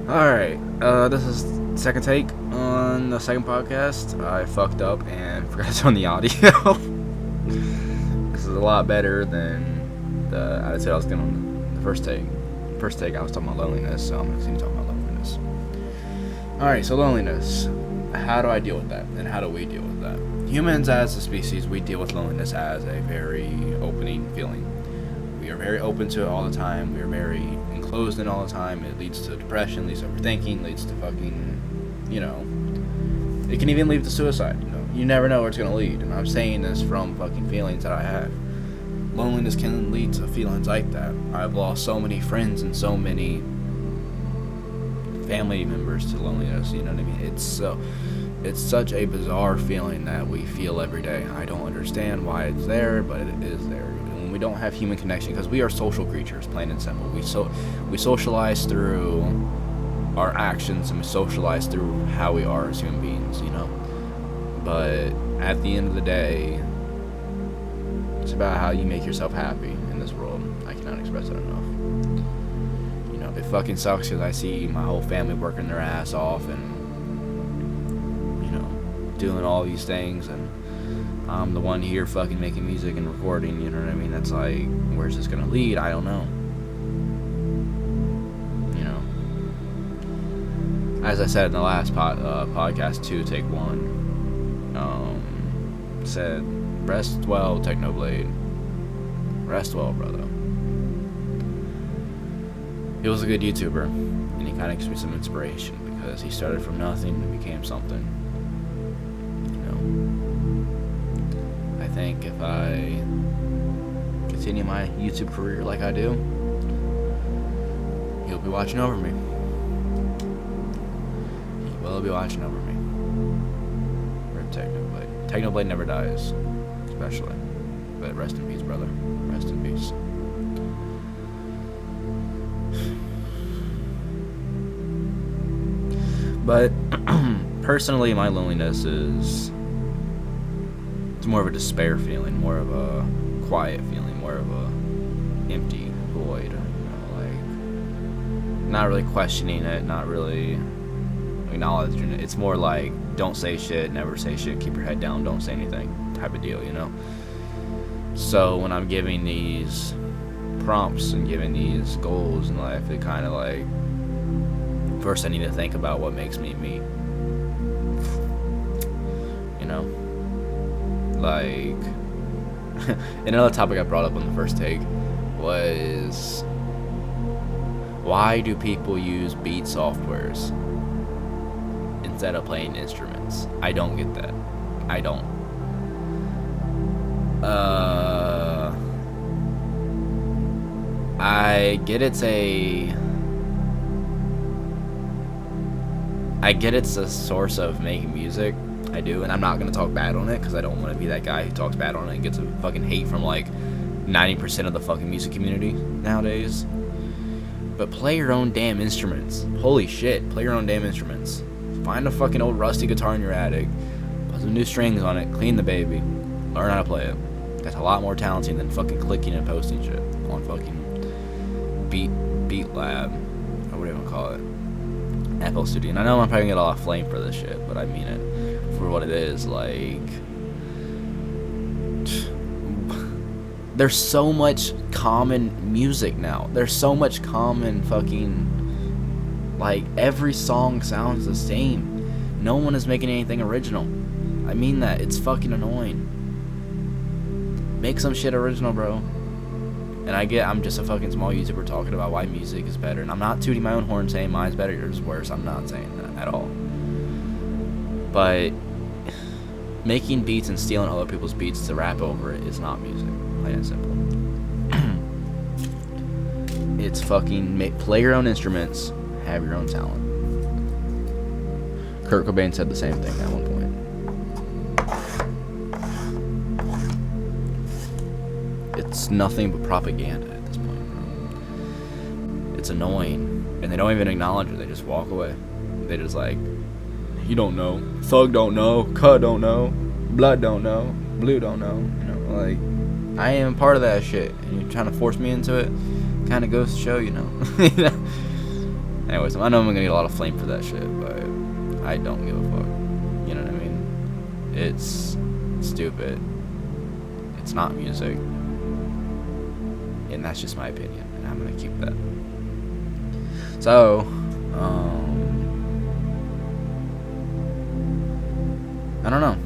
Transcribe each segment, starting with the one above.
Alright, this is second take on the second podcast. I fucked up and forgot to turn the audio. This is a lot better than I said I was going on the first take. First take I was talking about loneliness, so I'm going to continue talking about loneliness. Alright, so loneliness. How do I deal with that? And how do we deal with that? Humans as a species, we deal with loneliness as a very opening feeling. We are very open to it all the time. We are very enclosed in all the time. It leads to depression, leads to overthinking, leads to fucking, it can even lead to suicide. You never know where it's going to lead. And I'm saying this from fucking feelings that I have. Loneliness can lead to feelings like that. I've lost so many friends and so many family members to loneliness, you know what I mean? It's such a bizarre feeling that we feel every day. I don't understand why it's there, but it is there. When we don't have human connection, because we are social creatures, plain and simple. We socialize through our actions, and we socialize through how we are as human beings, But at the end of the day, it's about how you make yourself happy in this world. I cannot express it enough. It fucking sucks because I see my whole family working their ass off and, doing all these things, and I'm the one here fucking making music and recording, you know what I mean? That's like, where's this gonna lead? I don't know. As I said in the last podcast 2, take 1, said, rest well, Technoblade. Rest well, brother. He was a good YouTuber, and he kind of gives me some inspiration because he started from nothing and became something. I think if I continue my YouTube career like I do, he'll be watching over me. He will be watching over me. Rip Technoblade. Technoblade never dies, especially. But rest in peace, brother. Rest in peace. But personally, my loneliness is more of a despair feeling, more of a quiet feeling, more of a empty void. Not really questioning it, not really acknowledging it. It's more like, don't say shit, never say shit, keep your head down, don't say anything type of deal, So when I'm giving these prompts and giving these goals in life, it kind of like, first I need to think about what makes me me. Like, another topic I brought up on the first take was, why do people use beat softwares instead of playing instruments? I don't get that. I don't. I get it's a source of making music. I do, and I'm not going to talk bad on it because I don't want to be that guy who talks bad on it and gets a fucking hate from like 90% of the fucking music community nowadays. But play your own damn instruments. Holy shit, play your own damn instruments. Find a fucking old rusty guitar in your attic, put some new strings on it, clean the baby, learn how to play it. That's a lot more talented than fucking clicking and posting shit on fucking Beat Lab, or whatever you want to call it. FL Studio. And I know I'm probably gonna get a lot of flame for this shit, but I mean it for what it is. Like, there's so much common music now. There's so much common fucking, like, every song sounds the same. No one is making anything original. I mean that. It's fucking annoying. Make some shit original, bro. And I'm just a fucking small YouTuber talking about why music is better. And I'm not tooting my own horn saying mine's better, yours is worse. I'm not saying that at all. But making beats and stealing other people's beats to rap over it is not music. Plain and simple. It's fucking play your own instruments, have your own talent. Kurt Cobain said the same thing at one point. It's nothing but propaganda at this point. It's annoying, and they don't even acknowledge it. They just walk away. They just like, you don't know, thug don't know, cut don't know, blood don't know, blue don't know. Like, I am part of that shit, and you're trying to force me into it. Kind of goes to show, Anyways, I know I'm gonna get a lot of flame for that shit, but I don't give a fuck. You know what I mean? It's stupid. It's not music. And that's just my opinion, and I'm gonna keep that. So, I don't know.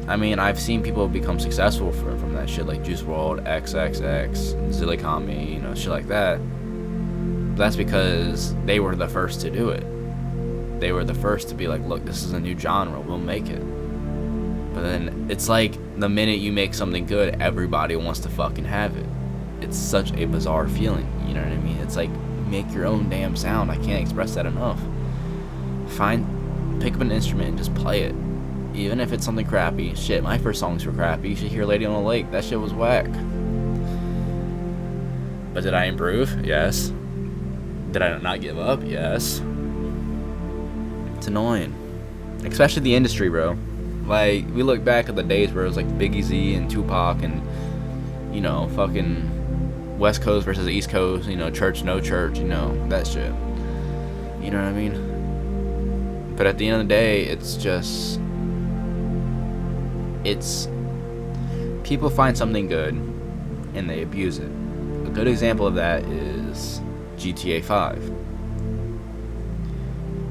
I mean, I've seen people become successful from that shit, like Juice WRLD, XXX, Zillikami, you know, shit like that. But that's because they were the first to do it. They were the first to be like, look, this is a new genre, we'll make it. But then it's like the minute you make something good, everybody wants to fucking have it. It's such a bizarre feeling, you know what I mean? It's like, make your own damn sound. I can't express that enough. Pick up an instrument and just play it. Even if it's something crappy. Shit, my first songs were crappy. You should hear Lady on the Lake. That shit was whack. But did I improve? Yes. Did I not give up? Yes. It's annoying. Especially the industry, bro. Like, we look back at the days where it was like Biggie Z and Tupac and, you know, fucking West Coast versus East Coast, you know, church, no church, you know, that shit. You know what I mean? But at the end of the day, it's just, people find something good and they abuse it. A good example of that is GTA 5.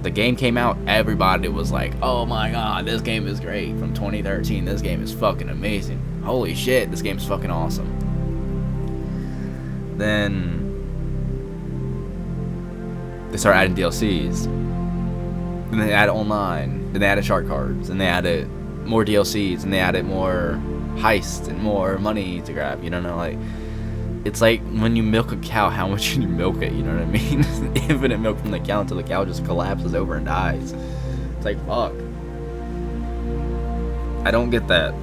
The game came out, everybody was like, oh my god, this game is great. From 2013, this game is fucking amazing. Holy shit, this game's fucking awesome. Then they started adding DLCs. Then they added online. Then they added shark cards. And they added more DLCs. And they added more heists and more money to grab. You know, like, it's like when you milk a cow, how much can you milk it? You know what I mean? Infinite milk from the cow until the cow just collapses over and dies. It's like, fuck. I don't get that.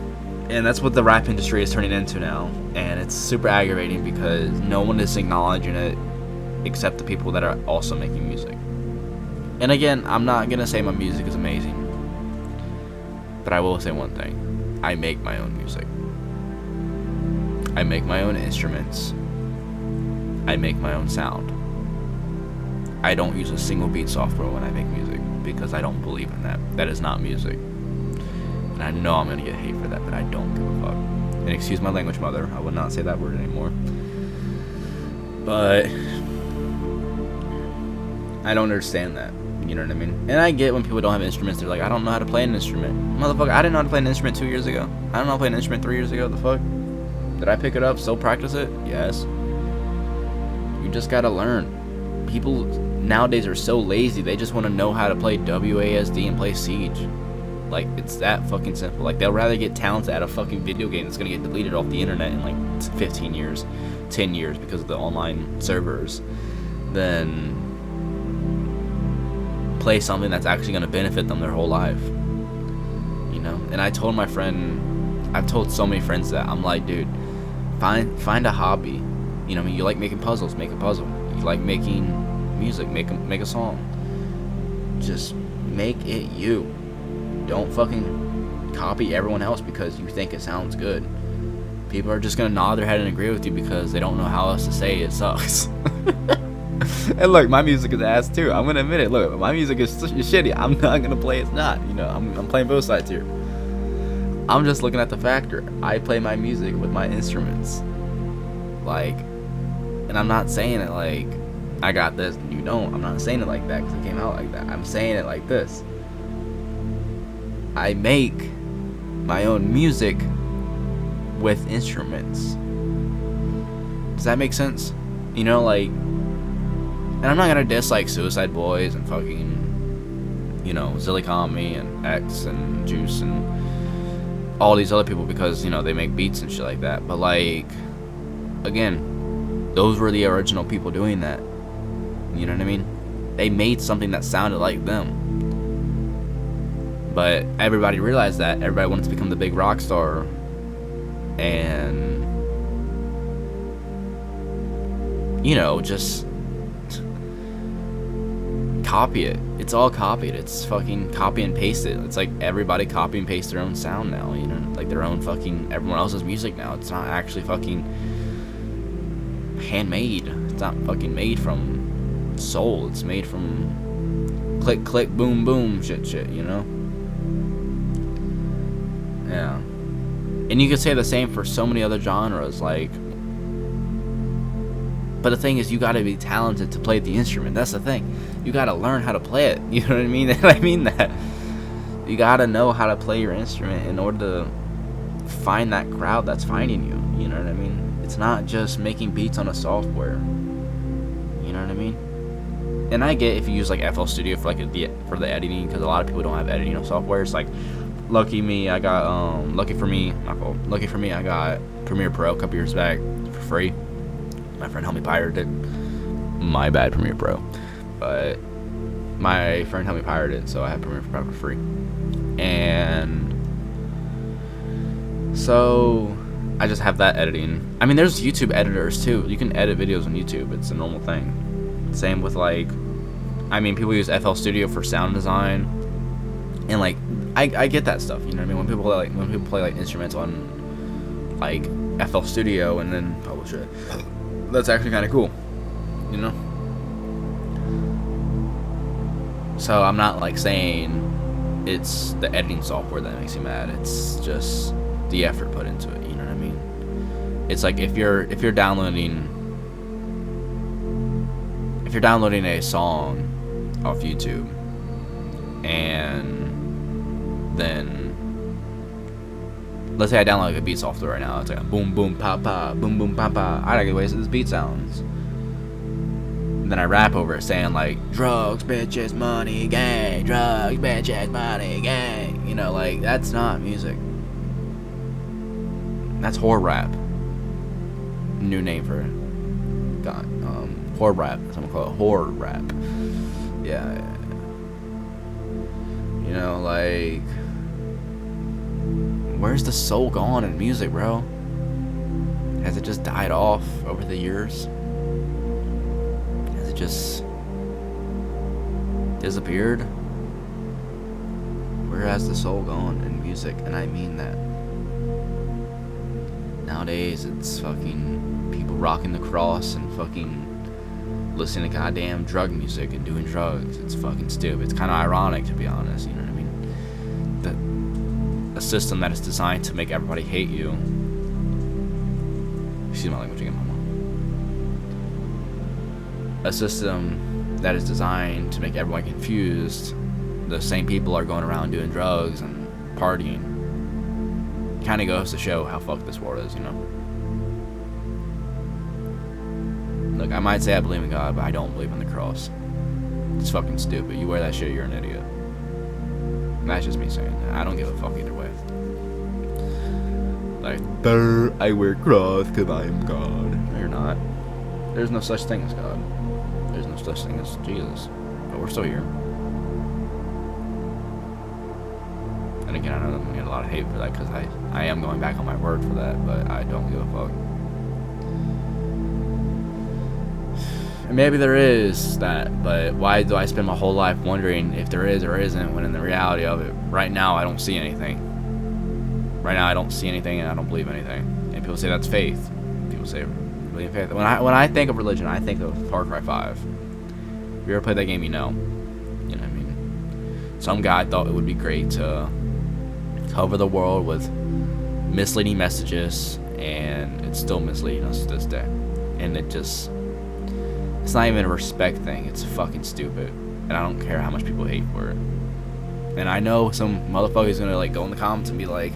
And that's what the rap industry is turning into now. And it's super aggravating because no one is acknowledging it except the people that are also making music. And again, I'm not going to say my music is amazing. But I will say one thing. I make my own music. I make my own instruments. I make my own sound. I don't use a single beat software when I make music because I don't believe in that. That is not music. And I know I'm going to get hate for that, but I don't give a fuck. And excuse my language, mother. I would not say that word anymore. But I don't understand that. You know what I mean? And I get when people don't have instruments, they're like, I don't know how to play an instrument. Motherfucker, I didn't know how to play an instrument 2 years ago. I don't know how to play an instrument 3 years ago. The fuck? Did I pick it up, still practice it? Yes. You just gotta learn. People nowadays are so lazy, they just want to know how to play WASD and play Siege. Like, it's that fucking simple. Like, they'll rather get talented at a fucking video game that's gonna get deleted off the internet in like 15 years, 10 years because of the online servers than play something that's actually gonna benefit them their whole life. You know? And I told my friend, I've told so many friends that, I'm like, dude, find a hobby. You know what I mean? You like making puzzles, make a puzzle. You like making music, make a song. Just make it you. Don't fucking copy everyone else because you think it sounds good. People are just gonna nod their head and agree with you because they don't know how else to say it sucks. And look, my music is ass too. I'm gonna admit it. Look, my music is shitty. I'm not gonna play it's not. You know, I'm playing both sides here. I'm just looking at the factor. I play my music with my instruments. Like, and I'm not saying it like I got this and you don't. I'm not saying it like that because it came out like that. I'm saying it like this. I make my own music with instruments. Does that make sense? You know, like, and I'm not gonna diss like Suicide Boys and fucking, you know, Zillikami and X and Juice and all these other people because, you know, they make beats and shit like that. But like, again, those were the original people doing that. You know what I mean? They made something that sounded like them. But everybody realized that. Everybody wanted to become the big rock star. And, you know, just copy it. It's all copied. It's fucking copy and paste it. It's like everybody copy and paste their own sound now, you know? Like their own fucking, everyone else's music now. It's not actually fucking handmade. It's not fucking made from soul. It's made from click, click, boom, boom, shit, you know? Yeah. And you could say the same for so many other genres, like... But the thing is, you gotta be talented to play the instrument. That's the thing. You gotta learn how to play it. You know what I mean? I mean that. You gotta know how to play your instrument in order to find that crowd that's finding you. You know what I mean? It's not just making beats on a software. You know what I mean? And I get if you use like FL Studio for like for the editing, because a lot of people don't have editing software. It's like, lucky for me, I got Premiere Pro a couple years back for free. My friend helped me pirate it. My bad, Premiere Pro. But my friend helped me pirate it, so I have Premiere Pro for free. And so I just have that editing. I mean, there's YouTube editors too. You can edit videos on YouTube. It's a normal thing. Same with like, I mean, people use FL Studio for sound design. And like, I get that stuff. You know what I mean? When people play like instruments on like FL Studio and then publish it. That's actually kind of cool, you know? So I'm not like saying it's the editing software that makes you mad. It's just the effort put into it, you know what I mean? It's like if you're downloading a song off YouTube and then let's say I download like a beat software right now. It's like a boom, boom, pa, pa, boom, boom, pa, pa. I gotta get ways this beat sounds. And then I rap over it saying like, drugs, bitches, money, gang. Drugs, bitches, money, gang. You know, like, that's not music. That's whore rap. New name for it. God, whore rap. Someone call it whore rap. Yeah. You know, like... Where's the soul gone in music, bro? Has it just died off over the years? Has it just disappeared? Where has the soul gone in music? And I mean that. Nowadays, it's fucking people rocking the cross and fucking listening to goddamn drug music and doing drugs. It's fucking stupid. It's kind of ironic, to be honest, you know what I mean? A system that is designed to make everybody hate you. Excuse my language again, mama. A system that is designed to make everyone confused. The same people are going around doing drugs and partying. Kind of goes to show how fucked this world is, you know? Look, I might say I believe in God, but I don't believe in the cross. It's fucking stupid. You wear that shit, you're an idiot. That's just me saying that. I don't give a fuck either way. Like, I wear cross because I am God. No, you're not. There's no such thing as God. There's no such thing as Jesus. But we're still here. And again, I know I'm going to get a lot of hate for that because I am going back on my word for that, but I don't give a fuck. And maybe there is that, but why do I spend my whole life wondering if there is or isn't, when in the reality of it, right now I don't see anything. Right now I don't see anything and I don't believe anything. And people say that's faith. People say believe in faith. When I think of religion, I think of Far Cry 5. If you ever played that game, you know. You know what I mean? Some guy thought it would be great to cover the world with misleading messages, and it's still misleading us to this day. And it's not even a respect thing. It's fucking stupid. And I don't care how much people hate for it. And I know some motherfucker's gonna like go in the comments and be like,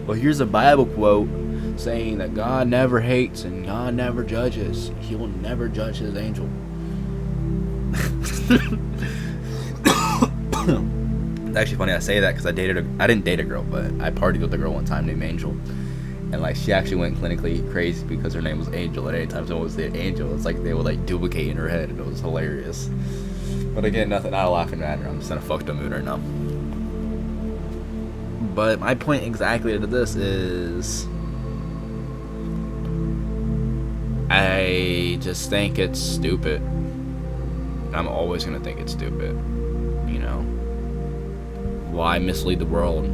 well, here's a Bible quote saying that God never hates and God never judges. He will never judge his angel. It's actually funny I say that because I didn't date a girl, but I partied with a girl one time named Angel. And like she actually went clinically crazy because her name was Angel, and anytime someone was the Angel, it's like they would like duplicate in her head, and it was hilarious. But again, not a laughing matter. I'm just in a fucked up mood right now. But my point exactly to this is, I just think it's stupid. I'm always gonna think it's stupid. You know, why mislead the world?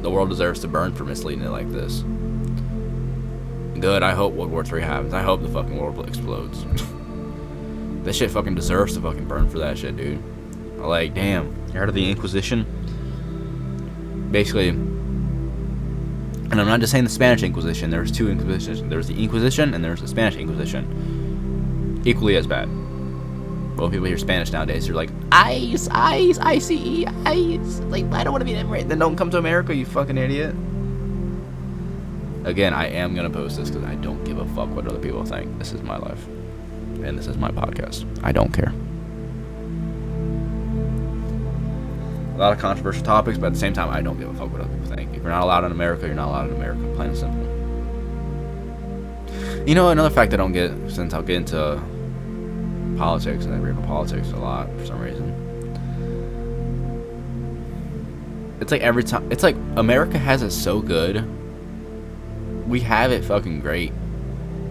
The world deserves to burn for misleading it like this. Good, I hope World War III happens. I hope the fucking world explodes. This shit fucking deserves to fucking burn for that shit, dude. Like, damn. You heard of the Inquisition? Basically, and I'm not just saying the Spanish Inquisition. There's two Inquisitions. There's the Inquisition and there's the Spanish Inquisition. Equally as bad. Well, people hear Spanish nowadays, they're like, ICE, ICE, ICE, ICE. Like, I don't want to be an immigrant. Then don't come to America, you fucking idiot. Again, I am going to post this because I don't give a fuck what other people think. This is my life. And this is my podcast. I don't care. A lot of controversial topics, but at the same time, I don't give a fuck what other people think. If you're not allowed in America, you're not allowed in America. Plain and simple. You know, another fact I don't get, since I'll get into politics, and I read about politics a lot for some reason. It's like every time, it's like America has it so good. We have it fucking great.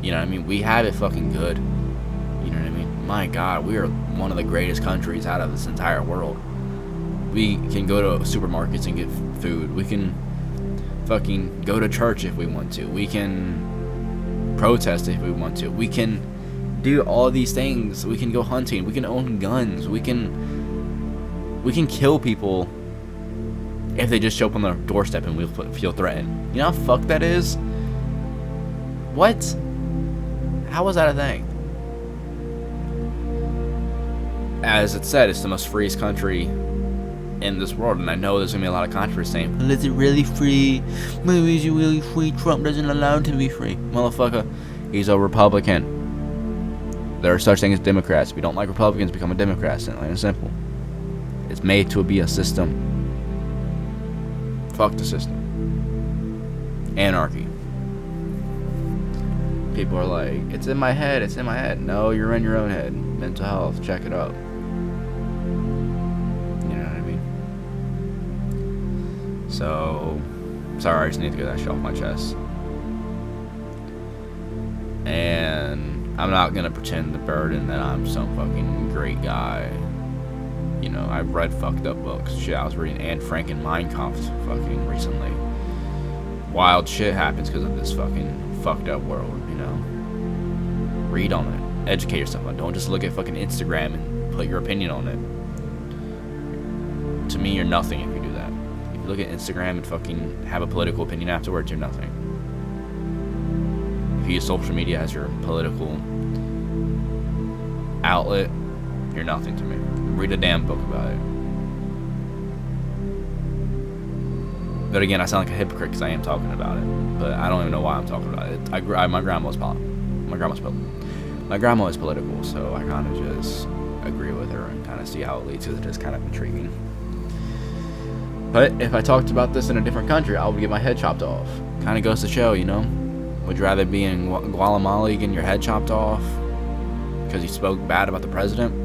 You know what I mean? We have it fucking good. You know what I mean? My God, we are one of the greatest countries out of this entire world. We can go to supermarkets and get food. We can fucking go to church if we want to. We can protest if we want to. We can do all these things. We can go hunting. We can own guns. We can kill people if they just show up on their doorstep and we feel threatened. You know how fucked that is? What? How was that a thing? As it said, it's the most freest country in this world, and I know there's gonna be a lot of controversy saying, well, is it really free? Well, is it really free? Trump doesn't allow it to be free. Motherfucker, he's a Republican. There are such things as Democrats. If you don't like Republicans, become a Democrat. Plain and simple. It's made to be a system. Fuck the system. Anarchy. People are like, it's in my head, it's in my head. No, you're in your own head. Mental health, check it out. You know what I mean? So, sorry, I just need to get that shit off my chest. And I'm not gonna pretend the burden that I'm some fucking great guy. You know, I've read fucked up books. Shit, I was reading Anne Frank and Mein Kampf fucking recently. Wild shit happens because of this fucking fucked up world, you know? Read on it. Educate yourself on it. Don't just look at fucking Instagram and put your opinion on it. To me, you're nothing if you do that. If you look at Instagram and fucking have a political opinion afterwards, you're nothing. If you use social media as your political outlet, you're nothing to me. Read a damn book about it. But again, I sound like a hypocrite because I am talking about it. But I don't even know why I'm talking about it. My grandma is political, so I kind of just agree with her and kind of see how it leads to it. It's kind of intriguing. But if I talked about this in a different country, I would get my head chopped off. Kind of goes to show, you know? Would you rather be in Guatemala getting your head chopped off because you spoke bad about the president?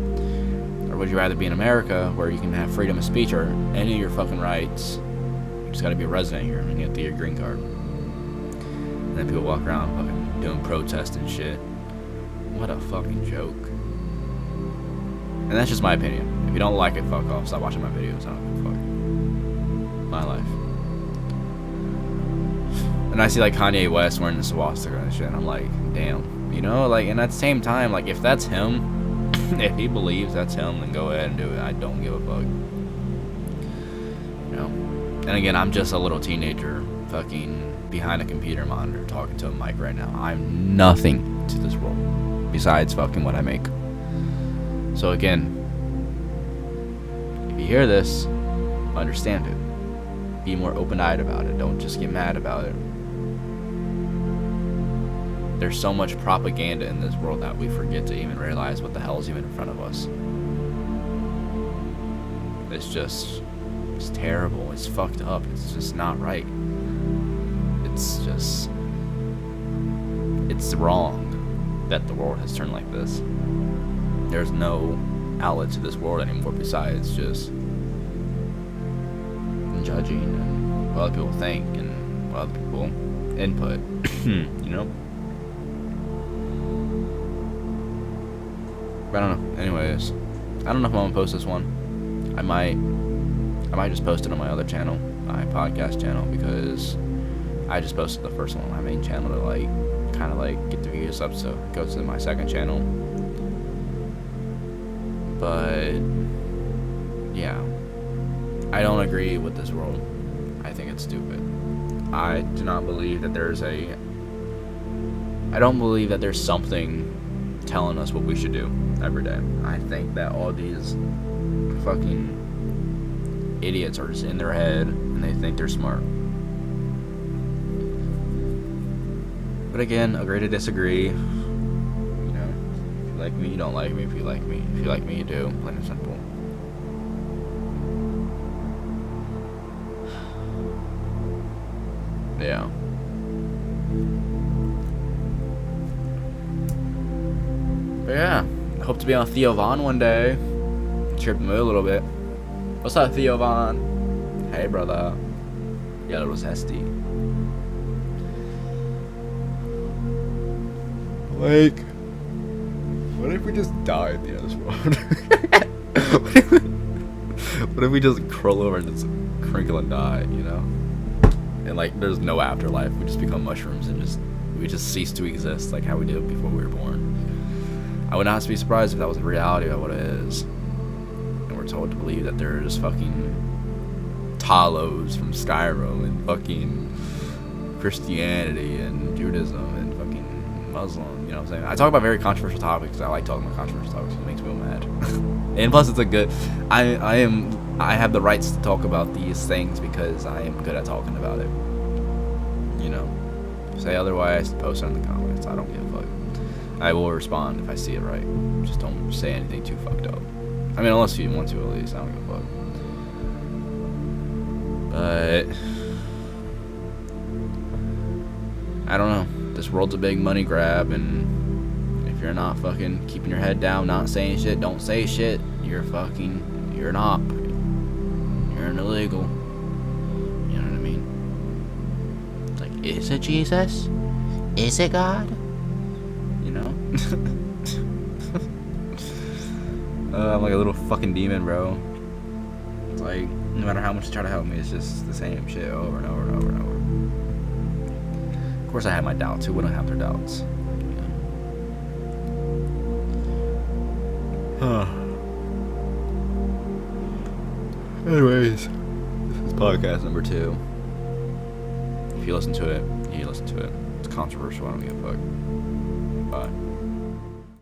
Or would you rather be in America where you can have freedom of speech or any of your fucking rights? You just gotta be a resident here and you have to get your green card. And then people walk around fucking doing protests and shit. What a fucking joke. And that's just my opinion. If you don't like it, fuck off. Stop watching my videos. I don't give a fuck. My life. And I see like Kanye West wearing the swastika and shit, and I'm like, damn. You know, like, and at the same time, like, if that's him, if he believes that's him, then go ahead and do it. I don't give a fuck. You know? And again, I'm just a little teenager fucking behind a computer monitor talking to a mic right now. I'm nothing to this world besides fucking what I make. So again, if you hear this, understand it. Be more open-eyed about it. Don't just get mad about it. There's so much propaganda in this world that we forget to even realize what the hell is even in front of us. It's terrible. It's fucked up. It's just not right. It's wrong that the world has turned like this. There's no outlet to this world anymore besides just judging and what other people think and what other people input. You know? But I don't know. Anyways, I don't know if I'm gonna post this one. I might just post it on my other channel, my podcast channel, because I just posted the first one on my main channel to like kind of like get the views up, so it goes to my second channel. But yeah, I don't agree with this world. I think it's stupid. I do not believe that I don't believe that there's something telling us what we should do every day. I think that all these fucking idiots are just in their head and they think they're smart. But again, agree to disagree. You know, if you like me, you don't like me. If you like me, you do. Plain and simple. Yeah. But yeah, I hope to be on Theo Von one day. Cheer up the mood a little bit. What's up, Theo Von? Hey, brother. Yeah, little zesty. Like, what if we just die at the end of this world? What if we just curl over and just crinkle and die, you know? And like, there's no afterlife. We just become mushrooms and we just cease to exist like how we did before we were born. I would not be surprised if that was the reality of what it is. And we're told to believe that there's fucking Talos from Skyrim and fucking Christianity and Judaism and fucking Muslim, you know what I'm saying? I talk about very controversial topics. I like talking about controversial topics. It makes me mad. And plus, it's a good. I have the rights to talk about these things because I am good at talking about it. You know, say otherwise, post it in the comments. I don't give a fuck. I will respond if I see it right. Just don't say anything too fucked up. I mean, unless you want to, at least. I don't give a fuck. But I don't know. This world's a big money grab, and if you're not fucking keeping your head down, not saying shit, don't say shit, you're an op. You're an illegal. You know what I mean? It's like, is it Jesus? Is it God? You know? I'm like a little fucking demon, bro. It's like, no matter how much you try to help me, it's just the same shit over and over and over and over. Of course I have my doubts. Who wouldn't have their doubts? Anyways, this is podcast number 2. If you listen to it, you listen to it. It's controversial. I don't give a fuck. Bye.